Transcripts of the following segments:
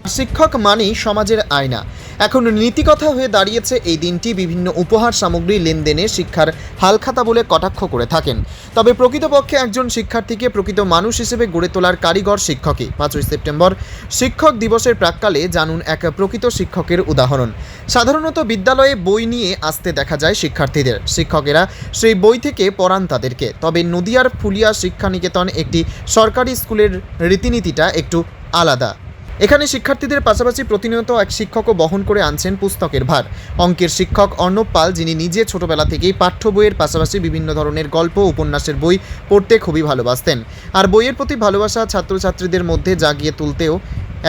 শিক্ষক মানেই সমাজের আয়না। এখন নীতিকথা হয়ে দাঁড়িয়েছে এই দিনটি। বিভিন্ন উপহার সামগ্রী লেনদেনে শিক্ষার হালখাতা বলে কটাক্ষ করে থাকেন। তবে প্রকৃতপক্ষে একজন শিক্ষার্থীকে প্রকৃত মানুষ হিসেবে গড়ে তোলার কারিগর শিক্ষকই। 5ই সেপ্টেম্বর শিক্ষক দিবসের প্রাক্কালে জানুন এক প্রকৃত শিক্ষকের উদাহরণ। সাধারণত বিদ্যালয়ে বই নিয়ে আসতে দেখা যায় শিক্ষার্থীদের। শিক্ষকেরা সেই বই থেকে পড়ান তাদেরকে। তবে নদিয়ার ফুলিয়া শিক্ষানিকেতন একটি সরকারি স্কুলের রীতিনীতিটা একটু আলাদা। এখানে শিক্ষার্থীদের পাশাপাশি প্রতিনিয়ত এক শিক্ষকও বহন করে আনছেন পুস্তকের ভার। অঙ্কের শিক্ষক অর্ণব পাল, যিনি নিজে ছোটবেলা থেকেই পাঠ্য বইয়ের পাশাপাশি বিভিন্ন ধরনের গল্প উপন্যাসের বই পড়তে খুবই ভালোবাসতেন। আর বইয়ের প্রতি ভালোবাসা ছাত্রছাত্রীদের মধ্যে জাগিয়ে তুলতেও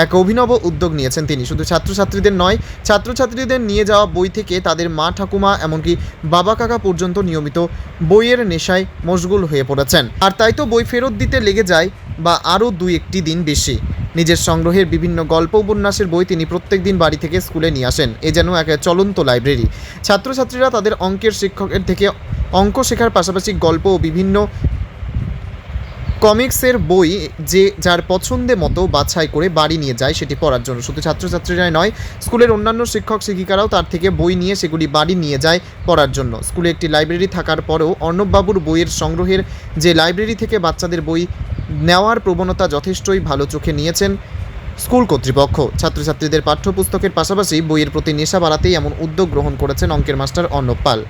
এক অভিনব উদ্যোগ নিয়েছেন তিনি। শুধু ছাত্রছাত্রীদের নয়, ছাত্রছাত্রীদের নিয়ে যাওয়া বই থেকে তাদের মা ঠাকুমা এমনকি বাবা কাকা পর্যন্ত নিয়মিত বইয়ের নেশায় মশগুল হয়ে পড়েছেন। আর তাই তো বই ফেরত দিতে লেগে যায় বা আরও 2-1টি দিন বেশি। নিজের সংগ্রহের বিভিন্ন গল্প উপন্যাসের বই তিনি প্রত্যেক দিন বাড়ি থেকে স্কুলে নিয়ে আসেন। এ যেন এক চলন্ত লাইব্রেরি। ছাত্রছাত্রীরা তাদের অঙ্কের শিক্ষকের থেকে অঙ্ক শেখার পাশাপাশি গল্প ও বিভিন্ন কমিক্সের বই যে যার পছন্দের মতো বাছাই করে বাড়ি নিয়ে যায় সেটি পড়ার জন্য। শুধু ছাত্রছাত্রীরাই নয়, স্কুলের অন্যান্য শিক্ষক শিক্ষিকারাও তার থেকে বই নিয়ে সেগুলি বাড়ি নিয়ে যায় পড়ার জন্য। স্কুলে একটি লাইব্রেরি থাকার পরেও অর্ণববাবুর বইয়ের সংগ্রহের যে লাইব্রেরি থেকে বাচ্চাদের বই নেওয়ার প্রবণতা যথেষ্টই ভালো চোখে নিয়েছেন স্কুল কর্তৃপক্ষ। ছাত্রছাত্রীদের পাঠ্যপুস্তকের পাশাপাশি বইয়ের প্রতি নেশা বাড়াতেই এমন উদ্যোগ গ্রহণ করেছেন অঙ্কের মাস্টার অর্ণব পাল।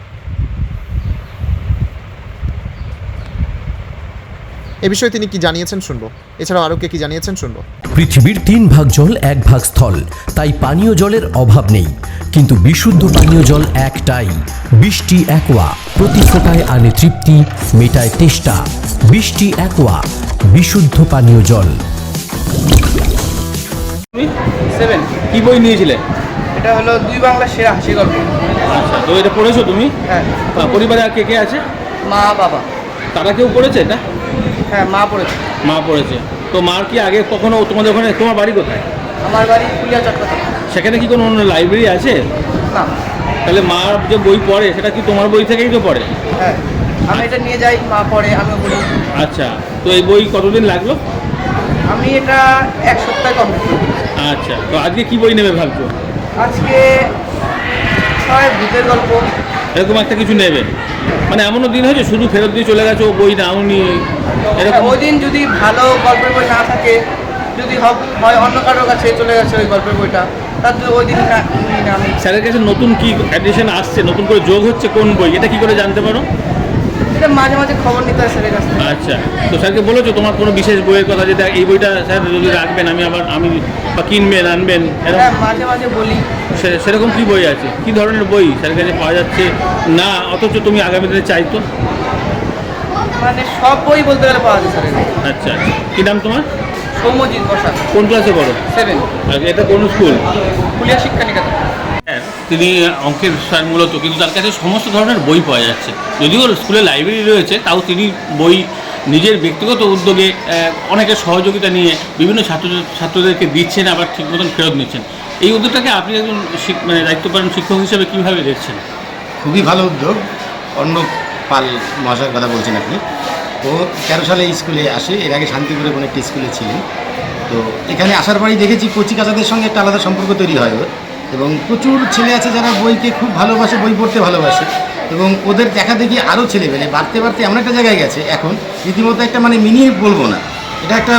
এ বিষয়ে তিনি কি জানিয়েছেন শুনবো। এছাড়াও আরও কে কি জানিয়েছেন শুনবো। পৃথিবীর 3 ভাগ জল 1 ভাগ স্থল, তাই পানীয় জলের অভাব নেই। কিন্তু বিশুদ্ধ পানীয় জল একটাই, বৃষ্টি অ্যাকোয়া। প্রতি ফোঁটায় আনে তৃপ্তি, মেটায় তেষ্টা। বৃষ্টি অ্যাকোয়া, বিশুদ্ধ পানীয় জল। 7 কি বই নিয়েছিলে? এটা হলো 2 বাংলা সেরা হাসি গল্প। আচ্ছা, তো এটা পড়েছো তুমি? হ্যাঁ। পরিবারে আর কে কে আছে? মা বাবা। তারা কেউ পড়েছে এটা? হ্যাঁ, মা পড়েছে। মা পড়েছে। তো মার কি আগে কখনো তোমাদের ওখানে, তোমার বাড়ি কোথায়? আমার বাড়ি ফুলিয়া চট্টগ্রাম। সেখানে কি কোনো লাইব্রেরি আছে? না। তাহলে মার যে বই পড়ে সেটা কি তোমার বই থেকেই তো পড়ে? হ্যাঁ, আমি এটা নিয়ে যাই, মা পড়ে, আমিও পড়ি। আচ্ছা, তো এই বই কতদিন লাগলো? আমি এটা 1 সপ্তাহ কমপ্লিট করি। আচ্ছা, তো আজকে কি বই নেবে ভাবছো? আজকে 6 ভূতের গল্প এরকম একটা কিছু নেবে? মানে এমনও দিন হয়েছে শুধু ফেরত দিয়ে চলে গেছো, বই নাও নি এরকম? ওই দিন যদি ভালো গল্পের বই না থাকে, যদি হয় অন্য কারোর কাছে চলে গেছে ওই গল্পের বইটা, তার জন্য ওই দিন না আমি। স্যারের কাছে নতুন কি অ্যাডিশন আসছে, নতুন করে যোগ হচ্ছে কোন বই, এটা কি করে জানতে পারো? এটা মাঝে মাঝে খবর নিতে হয় স্যারের কাছে। আচ্ছা, তো স্যারকে বলেছো তোমার কোনো বিশেষ বইয়ের কথা, যেটা এই বইটা স্যার যদি রাখবেন আমি বা কিনবেন আনবেন? হ্যাঁ, মাঝে মাঝে বলি। সেরকম কি বই আছে, কি ধরনের বই স্যারের কাছে পাওয়া যাচ্ছে না অথচ তুমি আগামী দিনে চাইতো? মানে সব বই বলতে গেলে পাওয়া যায় স্যারের কাছে। আচ্ছা, কী নাম তোমার? সৌম্যজিৎ বসাক। কোন ক্লাসে পড়ো? 7। আর এটা কোন স্কুল? ফুলিয়া শিক্ষানিকেতন। তিনি অঙ্কের স্যার মূলত, কিন্তু তার কাছে সমস্ত ধরনের বই পাওয়া যাচ্ছে। যদিও স্কুলে লাইব্রেরি রয়েছে, তাও তিনি বই নিজের ব্যক্তিগত উদ্যোগে অনেকের সহযোগিতা নিয়ে বিভিন্ন ছাত্রদেরকে দিচ্ছেন, আবার ঠিক মতন ফেরত নিচ্ছেন। এই উদ্যোগটাকে আপনি একজন মানে দায়িত্বপালন শিক্ষক হিসেবে কীভাবে দেখছেন? খুবই ভালো উদ্যোগ। অর্ণব পাল মহাশয়ের কথা বলছেন আপনি। ও 13 সালে এই স্কুলে আসে, এর আগে শান্তিপুরে কোনো একটি স্কুলে ছিলেন। তো এখানে আসার পরেই দেখেছি কচি কাচাদের সঙ্গে একটা আলাদা সম্পর্ক তৈরি হয় ওর, এবং প্রচুর ছেলে আছে যারা বইকে খুব ভালোবাসে, বই পড়তে ভালোবাসে, এবং ওদের দেখা দেখি আরও ছেলেমেলে বাড়তে বাড়তে এমন একটা জায়গায় গেছে এখন রীতিমতো একটা মানে মিনি বলবো না, এটা একটা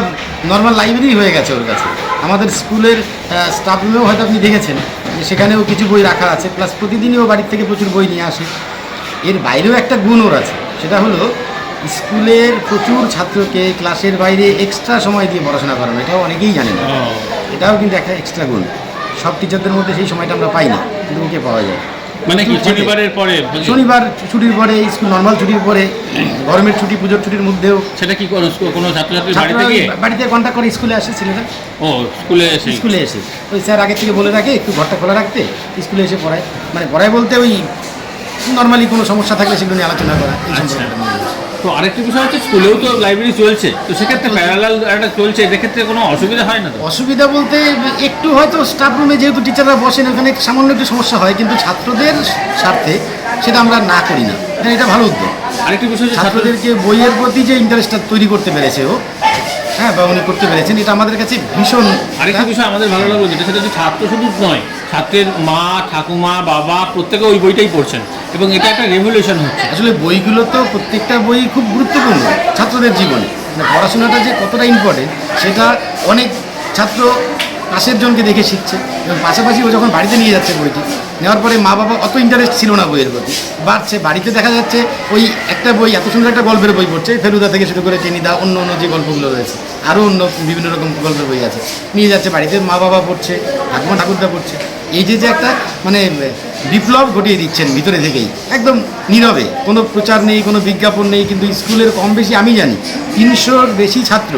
নর্মাল লাইব্রেরি হয়ে গেছে ওর কাছে। আমাদের স্কুলের স্টাফ রুমেও হয়তো আপনি দেখেছেন যে সেখানেও কিছু বই রাখা আছে, প্লাস প্রতিদিনই ও বাড়ির থেকে প্রচুর বই নিয়ে আসে। এর বাইরেও একটা গুণ ওর আছে, সেটা হলো স্কুলের প্রচুর ছাত্রকে ক্লাসের বাইরে এক্সট্রা সময় দিয়ে পড়াশোনা করানো। এটাও অনেকেই জানে না, এটাও কিন্তু একটা এক্সট্রা গুণ। সব টিচারদের মধ্যে সেই সময়টা আমরা পাই না, কিন্তু ওকে পাওয়া যায়। মানে কি শনিবারের পরে? শনিবার ছুটির পরে, স্কুল নর্মাল ছুটির পরে, গরমের ছুটি, পুজোর ছুটির মধ্যেও। সেটা কি কোনো ছাত্রছাত্রী বাড়িতে কন্ট্যাক্ট করে স্কুলে আসে ছেলেরা। ও, স্কুলে এসে ওই স্যার আগে থেকে বলে রাখে একটু ঘরটা খোলা রাখতে, স্কুলে এসে পড়ায়। মানে পড়ায় বলতে ওই নর্মালি কোনো সমস্যা থাকলে সেগুলো নিয়ে আলোচনা করা। তো আরেকটি বিষয় হচ্ছে, স্কুলেও তো লাইব্রেরি চলছে, তো সেক্ষেত্রে প্যারালাল একটা চলছে, এক্ষেত্রে কোনো অসুবিধা হয় না? অসুবিধা বলতে একটু হয়তো স্টাফ রুমে যেহেতু টিচাররা বসেন ওখানে সামান্য একটু সমস্যা হয়, কিন্তু ছাত্রদের স্বার্থে সেটা আমরা না করি না। এটা ভালো উদ্যোগ। আরেকটি বিষয়, ছাত্রদেরকে বইয়ের প্রতি যে ইন্টারেস্টটা তৈরি করতে পেরেছে ও, হ্যাঁ, বা উনি করতে পেরেছেন, এটা আমাদের কাছে ভীষণ আরেকটা বিষয় আমাদের ভালো লাগলো যেটা, সেটা হচ্ছে ছাত্র শুধু নয়, ছাত্রের মা, ঠাকুমা, বাবা প্রত্যেকে ওই বইটাই পড়ছেন এবং এটা একটা রেভলিউশন হচ্ছে। আসলে বইগুলো তো প্রত্যেকটা বই খুব গুরুত্বপূর্ণ ছাত্রদের জীবনে, মানে পড়াশোনাটা যে কতটা ইম্পর্টেন্ট সেটা অনেক ছাত্র পাশের জনকে দেখে শিখছে, এবং পাশাপাশি ও যখন বাড়িতে নিয়ে যাচ্ছে বইটি নেওয়ার পরে মা বাবা অত ইন্টারেস্ট ছিল না বইয়ের প্রতি, বাড়ছে, বাড়িতে দেখা যাচ্ছে ওই একটা বই, এত সুন্দর একটা গল্পের বই পড়ছে, ফেলুদা থেকে শুরু করে টেনিদা, অন্য অন্য যে গল্পগুলো রয়েছে, আরও অন্য বিভিন্ন রকম গল্পের বই আছে, নিয়ে যাচ্ছে বাড়িতে, মা বাবা পড়ছে, ঠাকুমা ঠাকুরদা পড়ছে। এই যে একটা মানে বিপ্লব ঘটিয়ে দিচ্ছেন ভিতরে থেকেই, একদম নীরবে, কোনো প্রচার নেই, কোনো বিজ্ঞাপন নেই, কিন্তু স্কুলের কম বেশি আমি জানি 300-র বেশি ছাত্র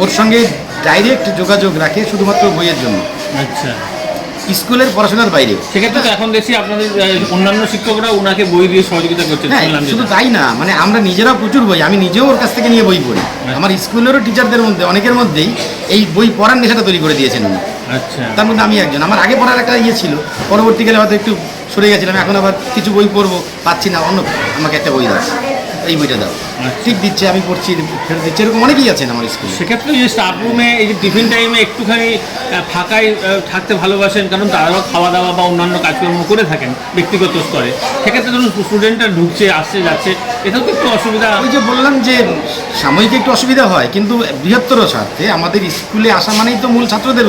ওর সঙ্গে ডাইরেক্ট যোগাযোগ রাখে শুধুমাত্র বইয়ের জন্য, আচ্ছা, স্কুলের পড়াশোনার বাইরে। সেক্ষেত্রে তো এখন দেখছি আপনাদের অন্যান্য শিক্ষকরা ওনাকে বই দিয়ে সহযোগিতা করছেন। হ্যাঁ, শুনলাম শুধু যেটা। তাই না, মানে আমরা নিজেরাও প্রচুর বই, আমি নিজেও ওর কাছ থেকে নিয়ে বই পড়ি। আমার স্কুলেরও টিচারদের মধ্যে অনেকের মধ্যেই এই বই পড়ার নেশাটা তৈরি করে দিয়েছেন উনি, আচ্ছা, তার মধ্যে আমি একজন। আমার আগে পড়ার একটা ইয়ে ছিল, পরবর্তীকালে হয়তো একটু সরে গেছিলাম, এখন আবার কিছু বই পড়বো, পাচ্ছি না, অন্য আমাকে একটা বই দাও, এই বইটা দাও, ঠিক দিচ্ছে, আমি পড়ছি, ফেরত দিচ্ছে, এরকম অনেকেই আছেন আমার স্কুলে। সেক্ষেত্রে যে স্টাফ রুমে এই যে টিফিন টাইমে একটুখানি ফাঁকায় থাকতে ভালোবাসেন, কারণ তারাও খাওয়া দাওয়া বা অন্যান্য কাজকর্ম করে থাকেন ব্যক্তিগত স্তরে, সেক্ষেত্রে ধরুন স্টুডেন্টরা ঢুকছে, আসছে, যাচ্ছে, এটাও তো একটু অসুবিধা। ওই যে বললাম যে সাময়িক একটু অসুবিধা হয়, কিন্তু বৃহত্তর স্বার্থে আমাদের স্কুলে আসা মানেই তো মূল ছাত্রদের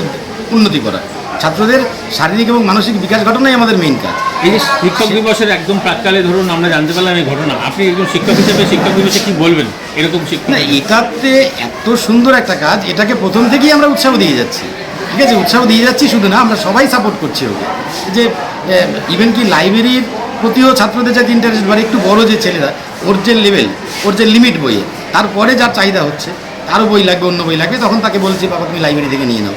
উন্নতি করা, ছাত্রদের শারীরিক এবং মানসিক বিকাশ ঘটানোই আমাদের মেইন কাজ। এই যে শিক্ষক দিবসের একদম প্রাককালে ধরুন আমরা জানতে পারলাম এই ঘটনা, আপনি একজন শিক্ষক হিসেবে শিক্ষক দিবসে কি বলবেন এরকম শিক্ষক? না, এটাতে এত সুন্দর একটা কাজ, এটাকে প্রথম থেকেই আমরা উৎসাহ দিয়ে যাচ্ছি, ঠিক আছে, উৎসাহ দিয়ে যাচ্ছি শুধু না, আমরা সবাই সাপোর্ট করছি ওকে, যে ইভেন কি লাইব্রেরির প্রতিও ছাত্রদের যাতে ইন্টারেস্ট বাড়ে, একটু বড় যে ছেলেরা, ওর যে লেভেল, ওর যে লিমিট বইয়ে, তারপরে যার চাহিদা হচ্ছে, তারও বই লাগবে, অন্য বই লাগবে, তখন তাকে বলছি বাবা তুমি লাইব্রেরি থেকে নিয়ে নাও,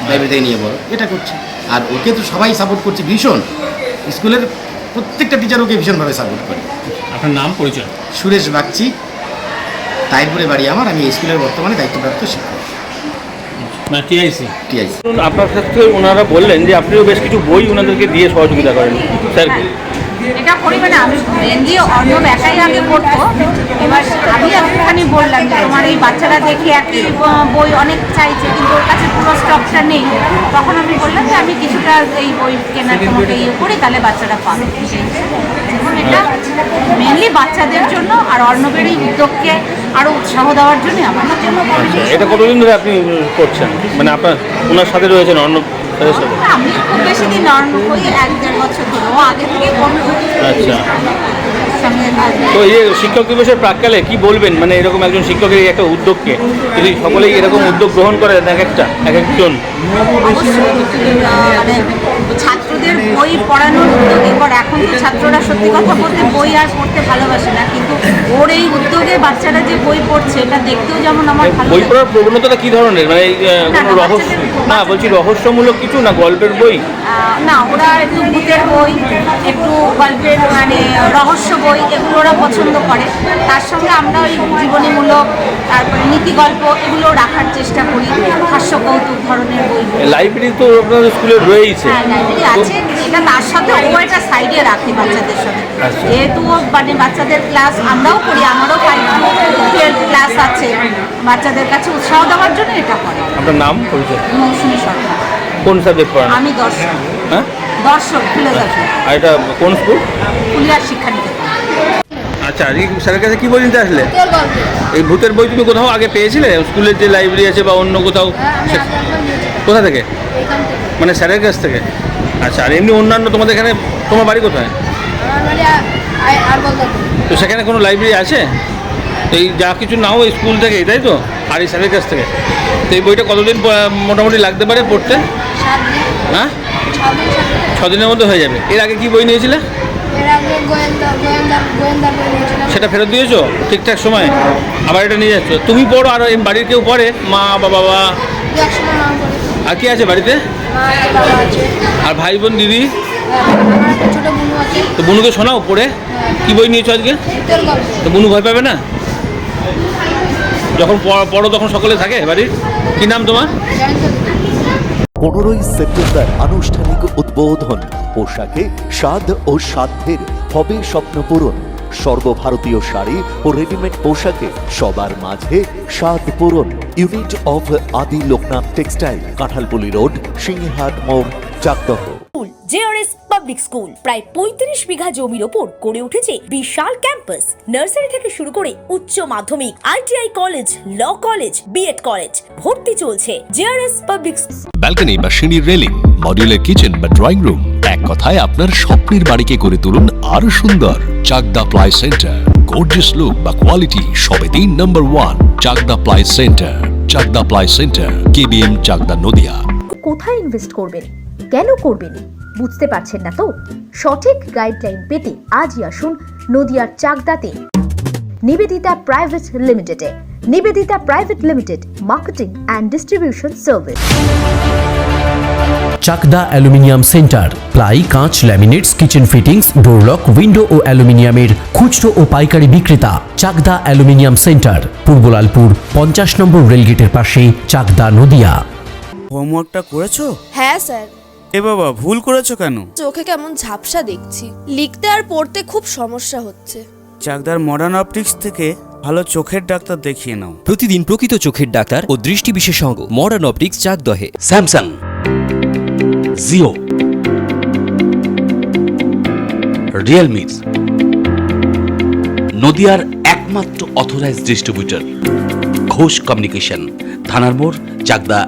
লাইব্রেরি থেকে নিয়ে পড়ো, এটা করছি। আর ওকে তো সবাই সাপোর্ট করছি ভীষণ, স্কুলের প্রত্যেকটা টিচার ওকে ভীষণভাবে সাপোর্ট করে। আপনার নাম, পরিচয়? সুরেশ বাগচি, তাইরপুরে বাড়ি আমার, আমি এই স্কুলের বর্তমানে দায়িত্বপ্রাপ্ত শিক্ষক, না টিআইসি। টিআইসি। আপনার ক্ষেত্রে ওনারা বললেন যে আপনিও বেশ কিছু বই ওনাদেরকে দিয়ে সহযোগিতা করেন, স্যার। এটা করি মানে আমি মেনলি অর্ণব একাই আগে পড়তো, এবার আমি একটুখানি বললাম যে তোমার এই বাচ্চারা দেখে একই বই অনেক চাইছে কিন্তু ওর কাছে পুরো স্টকটা নেই, তখন আমি বললাম যে আমি কিছুটা এই বই কেনার তোমাকে ইয়ে করি, তাহলে বাচ্চারা পাবে। এখন এটা মেনলি বাচ্চাদের জন্য আর অর্ণবের এই উদ্যোগকে আরও উৎসাহ দেওয়ার জন্য আমাদের জন্য। এটা কতদিন ধরে আপনি করছেন, মানে আপনার ওনার সাথে রয়েছেন অর্ণব স্যারের সাথে? আমি খুব বেশি দিন অর্ণব ওই 1-1.5 বছর ধরে, ও আগে থেকে করতো। আচ্ছা, সঙ্গে তো এই শিক্ষক দিবসের প্রাককালে কি বলবেন, মানে এরকম একজন শিক্ষকের এই একটা উদ্যোগকে যদি সকলেই এরকম উদ্যোগ গ্রহণ করে এক একজন? অবশ্যই মানে ছাত্রদের বই পড়ানোর উদ্যোগ, এবার এখন তো ছাত্ররা সত্যি কথা বলতে বই আর পড়তে ভালোবাসে না, কিন্তু ওর এই উদ্যোগে বাচ্চারা যে বই পড়ছে এটা দেখতেও যেমন আমার ভালো বই লাগে। পড়ার প্রবণতাটা কি ধরনের, মানে কোনো রহস্য, না বলছি রহস্যমূলক কিছু না, গল্পের বই? না, ওরা একটু ভূতের বই, একটু গল্পের মানে রহস্য বই, এগুলো ওরা পছন্দ করে। তার সঙ্গে আমরা ওই জীবনীমূলক, তারপরে নীতি গল্প, এগুলো রাখার চেষ্টা করি, হাস্য কৌতুক ধরনের বই। লাইব্রেরি তো আপনাদের স্কুলে রয়েইছে। হ্যাঁ, লাইব্রেরি আছে, এটা তার সাথে ও এটা সাইডে রাখে বাচ্চাদের সাথে, যেহেতু মানে বাচ্চাদের ক্লাস আমরাও করি, আমারও 5-12 ক্লাস আছে, বাচ্চাদের কাছে উৎসাহ দেওয়ার জন্য এটা করে। আপনার নাম, পরিচয়? মৌসুমী সরকার। কোন সাবজেক্ট পড়ান? আমি দর্শক। হ্যাঁ, দর্শক, ফিলোসফি, আর এটা কোন স্কুল? পুলিয়ার শিক্ষা নিকেতন। আচ্ছা, আর এই স্যারের কাছে কি বই নিতে আসলে? এই ভূতের বই তুমি কোথাও আগে পেয়েছিলে, স্কুলের যে লাইব্রেরি আছে বা অন্য কোথাও? কোথা থেকে? মানে স্যারের কাছ থেকে? আচ্ছা, আর এমনি অন্যান্য তোমাদের এখানে, তোমার বাড়ি কোথায়? তো সেখানে কোনো লাইব্রেরি আছে? এই যা কিছু নাও এই স্কুল থেকে, তাই তো? আর এই স্যারের কাছ থেকে? তো এই বইটা কতদিন মোটামুটি লাগতে পারে পড়তে? হ্যাঁ, 6 দিনের মধ্যে হয়ে যাবে। এর আগে কি বই নিয়েছিলে? সেটা ফেরত দিয়েছো ঠিকঠাক সময়? আবার এটা নিয়ে যাচ্ছ? তুমি পড়ো আর বাড়ির কেউ পড়ে, মা বা বাবা? আর কি আছে বাড়িতে? আর ভাই বোন, দিদি? তো বুনুকে শোনাও পড়ে। কি বই নিয়েছো আজকে? তো বুনু ভয় পাবে না যখন পড়ো? তখন সকলে থাকে বাড়ির। কি নাম তোমার? 15ই সেপ্টেম্বর আনুষ্ঠানিক উদ্বোধন। পোশাকে স্বাদ ও সাধ্যের হবে স্বপ্ন পূরণ। সর্বভারতীয় শাড়ি ও রেডিমেড পোশাকে সবার মাঝে স্বাদ পূরণ। ইউনিট অফ আদি লোকনাথ টেক্সটাইল, কাঁঠালপুলি রোড, সিংহাট মোড়, চাকদহ। জেআরএস পাবলিক স্কুল প্রায় 35 বিঘা জমির ওপর গড়ে উঠেছে বিশাল ক্যাম্পাস। নার্সারি থেকে শুরু করে উচ্চ মাধ্যমিক, ITI college, law college, BEd college ভর্তি চলছে। জেআরএস পাবলিক ব্যালকনি বা সিঁড়ির রেলিং, মডিউলার কিচেন বা ড্রয়িং রুম, এক কথায় আপনার স্বপ্নের বাড়িকে করে তুলুন আরো সুন্দর। Chakdah ply centre, gorgeous look বা কোয়ালিটি সবে 3 নম্বর 1 Chakdah ply centre. Chakdah ply centre, KBM, Chakdah, Nadia. কোথায় ইনভেস্ট করবেন, কেন করবেন বুঝতে পারছেন না তো? সঠিক গাইডলাইন পেতে আজই আসুন নদিয়ার চাকদাতে নিবেদিতা প্রাইভেট লিমিটেডে। Nivedita private limited, marketing and distribution service. Chakda aluminium centre, ply, কাঁচ, laminates, kitchen fittings, door lock, window ও অ্যালুমিনিয়ামের খুচরো ও পাইকারি বিক্রেতা। চাকদা অ্যালুমিনিয়াম সেন্টার, পূর্বলালপুর 50 নম্বর রেলগেটের পাশে, চাকদা, নদিয়া। হোমওয়ার্কটা করেছো? হ্যাঁ স্যার। এ বাবা, ভুল করেছো কেন? চোখে কেমন ঝাপসা দেখছি, লিখতে আর পড়তে খুব সমস্যা হচ্ছে। চাকদার মডার্ন অপটিক্স থেকে ভালো চোখের ডাক্তার দেখিয়ে নাও। প্রতিদিন প্রকৃত চোখের ডাক্তার ও দৃষ্টি বিশেষজ্ঞ মডার্ন অপটিক্স, চাকদহে। স্যামসাং, জিও, রিয়েলমি, নদিয়ার একমাত্র অথরাইজড ডিস্ট্রিবিউটর ঘোষ কমিউনিকেশন, থানার মোড়, চাকদা।